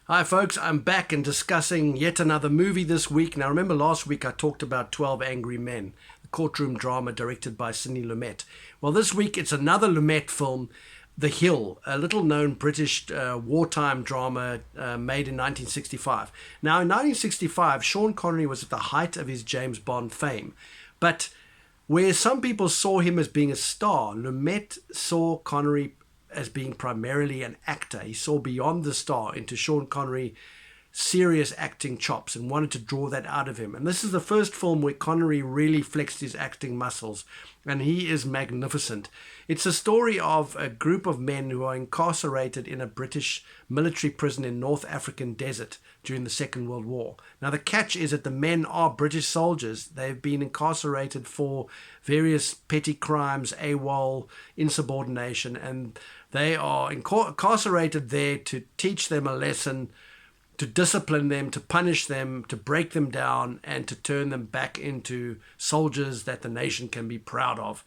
Hi, folks. I'm back and discussing yet another movie this week. Now, remember last week I talked about 12 Angry Men, the courtroom drama directed by Sidney Lumet. Well, this week it's another Lumet film, The Hill, a little known British wartime drama made in 1965. Now, in 1965, Sean Connery was at the height of his James Bond fame. But where some people saw him as being a star, Lumet saw Connery as being primarily an actor. He saw beyond the star into Sean Connery serious acting chops and wanted to draw that out of him. And this is the first film where Connery really flexed his acting muscles, and he is magnificent. It's a story of a group of men who are incarcerated in a British military prison in North African desert during the Second World War. Now, the catch is that the men are British soldiers. They've been incarcerated for various petty crimes, AWOL, insubordination, and they are incarcerated there to teach them a lesson, to discipline them, to punish them, to break them down, and to turn them back into soldiers that the nation can be proud of.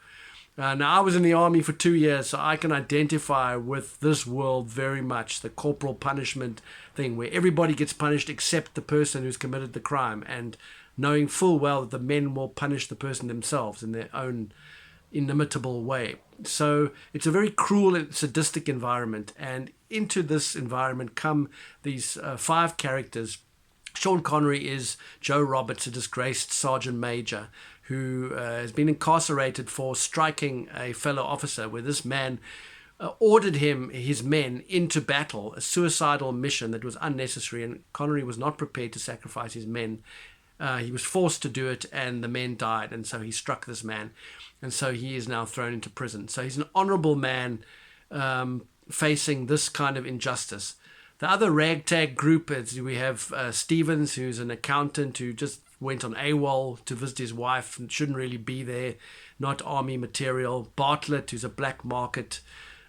Now, I was in the army for 2 years, so I can identify with this world very much, the corporal punishment thing, where everybody gets punished except the person who's committed the crime, and knowing full well that the men will punish the person themselves in their own inimitable way. So it's a very cruel and sadistic environment, and into this environment come these five characters. Sean Connery is Joe Roberts, a disgraced sergeant major who has been incarcerated for striking a fellow officer, where this man ordered his men into battle, a suicidal mission that was unnecessary, and Connery was not prepared to sacrifice his men. He was forced to do it, and the men died, and so he struck this man, and so he is now thrown into prison. So he's an honorable man facing this kind of injustice. The other ragtag group is we have Stevens, who's an accountant who just went on AWOL to visit his wife and shouldn't really be there, not army material. Bartlett, who's a black market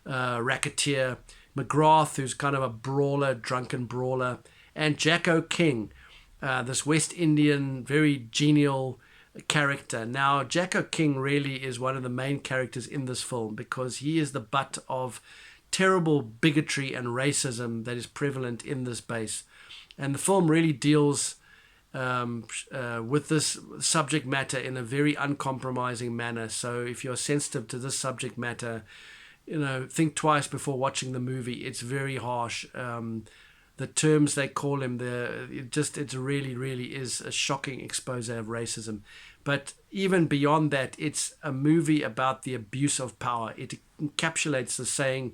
racketeer. McGrath, who's kind of a brawler, drunken brawler. And Jacko King, this West Indian, very genial character. Now, Jacko King really is one of the main characters in this film because he is the butt of terrible bigotry and racism that is prevalent in this base. And the film really deals with this subject matter in a very uncompromising manner. So if you're sensitive to this subject matter, think twice before watching the movie. It's very harsh. The terms they call him, it really, really is a shocking expose of racism. But even beyond that, it's a movie about the abuse of power. It encapsulates the saying,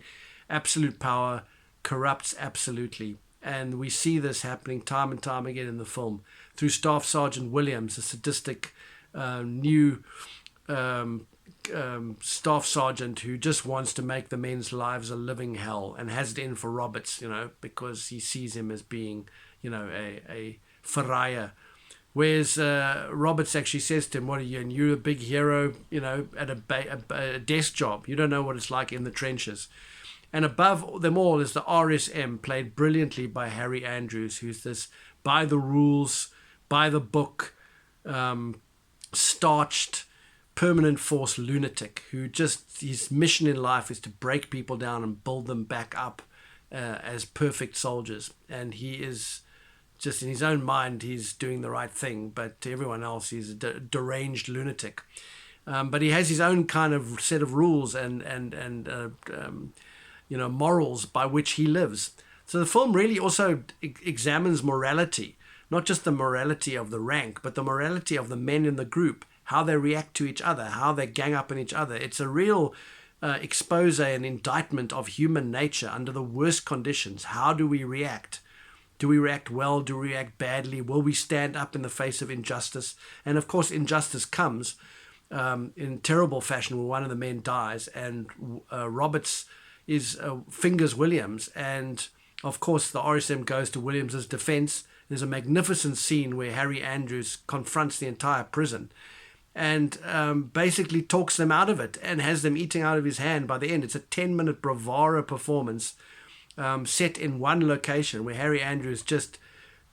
absolute power corrupts absolutely. And we see this happening time and time again in the film through Staff Sergeant Williams, a sadistic new staff sergeant who just wants to make the men's lives a living hell and has it in for Roberts, because he sees him as being, a pariah. Whereas Roberts actually says to him, what are you, and you're a big hero, at a desk job. You don't know what it's like in the trenches. And above them all is the RSM, played brilliantly by Harry Andrews, who's this by the rules, by the book, starched, permanent force lunatic who just, his mission in life is to break people down and build them back up as perfect soldiers. And he is just, in his own mind, he's doing the right thing, but to everyone else, he's a deranged lunatic. But he has his own kind of set of rules and morals by which he lives. So the film really also examines morality, not just the morality of the rank, but the morality of the men in the group, how they react to each other, how they gang up on each other. It's a real expose and indictment of human nature under the worst conditions. How do we react? Do we react well? Do we react badly? Will we stand up in the face of injustice? And of course, injustice comes in terrible fashion when one of the men dies, and Roberts is fingers Williams, and of course the RSM goes to Williams's defense. There's a magnificent scene where Harry Andrews confronts the entire prison and basically talks them out of it and has them eating out of his hand by the end. It's a 10-minute bravura performance set in one location where Harry Andrews just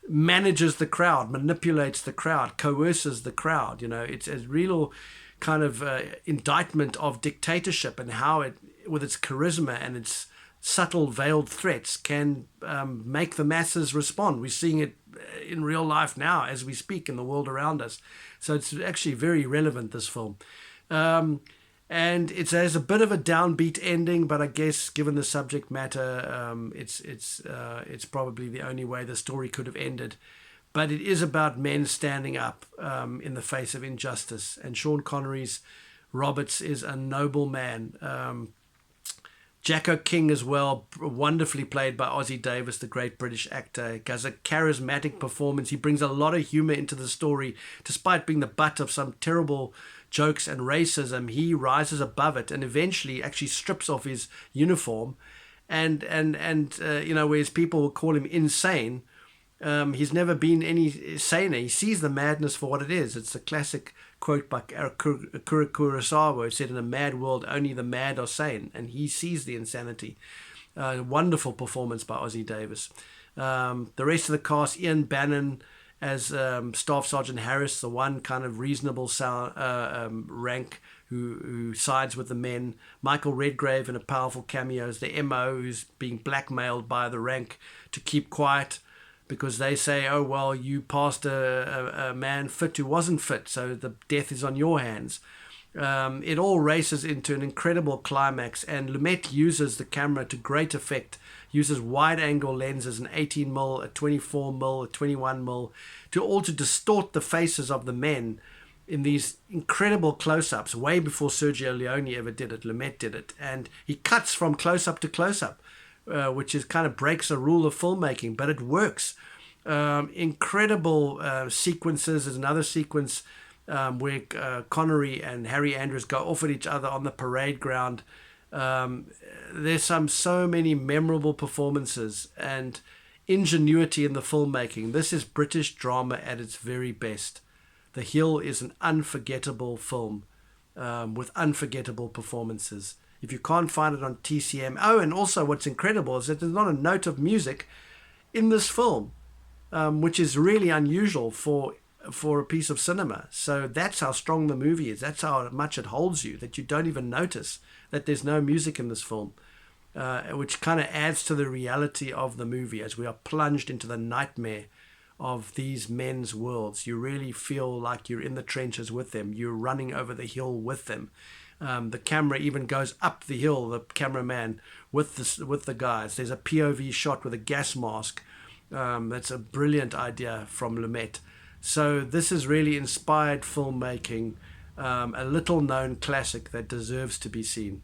manages the crowd, manipulates the crowd, coerces the crowd. It's a real kind of indictment of dictatorship and how it, with its charisma and its subtle veiled threats can make the masses respond. We're seeing it in real life now as we speak in the world around us. So it's actually very relevant, this film. And it has a bit of a downbeat ending, but I guess given the subject matter, it's probably the only way the story could have ended. But it is about men standing up in the face of injustice. And Sean Connery's Roberts is a noble man. Jacko King as well, wonderfully played by Ossie Davis, the great British actor. He has a charismatic performance. He brings a lot of humor into the story. Despite being the butt of some terrible jokes and racism, he rises above it and eventually actually strips off his uniform. And whereas people will call him insane, he's never been any saner. He sees the madness for what it is. It's a classic quote by Akira Kurosawa, who said, "In a mad world, only the mad are sane," and he sees the insanity. Wonderful performance by Ossie Davis. The rest of the cast: Ian Bannon as Staff Sergeant Harris, the one kind of reasonable rank who sides with the men. Michael Redgrave in a powerful cameo as the MO who's being blackmailed by the rank to keep quiet, because they say, "Oh, well, you passed a man fit who wasn't fit, so the death is on your hands." It all races into an incredible climax, and Lumet uses the camera to great effect, uses wide-angle lenses, an 18mm, a 24mm, a 21mm, to distort the faces of the men in these incredible close-ups, way before Sergio Leone ever did it. Lumet did it, and he cuts from close-up to close-up, which is kind of breaks a rule of filmmaking, but it works. Incredible sequences. There's another sequence where Connery and Harry Andrews go off at each other on the parade ground. There's so many memorable performances and ingenuity in the filmmaking. This is British drama at its very best. The Hill is an unforgettable film with unforgettable performances. If you can't find it on TCM. Oh, and also what's incredible is that there's not a note of music in this film, which is really unusual for a piece of cinema. So that's how strong the movie is. That's how much it holds you, that you don't even notice that there's no music in this film, which kind of adds to the reality of the movie as we are plunged into the nightmare of these men's worlds. You really feel like you're in the trenches with them. You're running over the hill with them. The camera even goes up the hill, the cameraman with the guys. There's a POV shot with a gas mask. That's a brilliant idea from Lumet. So this is really inspired filmmaking, a little known classic that deserves to be seen.